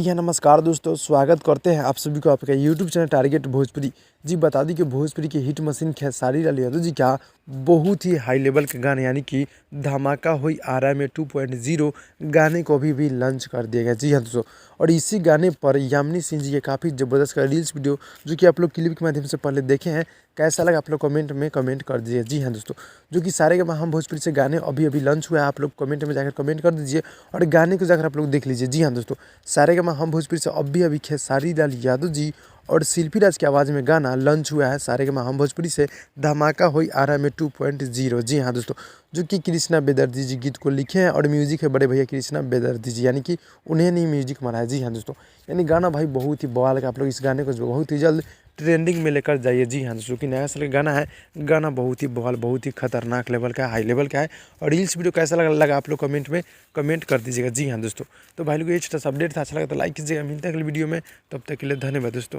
जी हाँ, नमस्कार दोस्तों, स्वागत करते हैं आप सभी को आपका यूट्यूब चैनल टारगेट भोजपुरी। जी बता दी कि भोजपुरी की हिट मशीन खेसारी लाल यादव जी का बहुत ही हाई लेवल के गाने यानी कि धमाका हुई आरा में 2.0 गाने को भी लॉन्च कर दिया गया। जी हाँ दोस्तों, और इसी गाने पर यामिनी सिंह जी के काफ़ी ज़बरदस्त का रील्स वीडियो जो कि आप लोग क्लिप के माध्यम से पहले देखे हैं, कैसा लगा आप लोग कमेंट में कमेंट कर दीजिए। जी हाँ दोस्तों, जो कि सारेगामा हम भोजपुरी से गाने अभी लॉन्च हुआ है, आप लोग कमेंट में जाकर कमेंट कर दीजिए और गाने को जाकर आप लोग देख लीजिए। जी हाँ दोस्तों, सारेगामा हम भोजपुरी से अभी खेसारी लाल यादव जी और शिल्पी राज की आवाज़ में गाना लॉन्च हुआ है सारेगामा हम भोजपुरी से धमाका हुई आरा में 2.0। जी हाँ दोस्तों, जो कि कृष्णा बेदर्जी जी गीत को लिखे हैं और म्यूजिक है बड़े भैया कृष्णा बेदर्जी जी, यानी कि उन्हें नहीं म्यूजिक मारा है। जी हाँ दोस्तों, यानी गाना भाई बहुत ही बवाल का, आप लोग इस गाने को बहुत ही जल्द ट्रेंडिंग में लेकर जाइए। जी हाँ दोस्तों, कि नया साल का गाना है, गाना बहुत ही बवाल, बहुत ही खतरनाक लेवल का, हाई लेवल का है। और रील्स वीडियो कैसा लगा आप लोग कमेंट में कमेंट कर दीजिएगा। जी हाँ दोस्तों, तो भाई लोग ये छोटा सा अपडेट था, अच्छा लगा तो लाइक कीजिएगा। मिलता है अगले वीडियो में, तब तक के लिए धन्यवाद दोस्तों।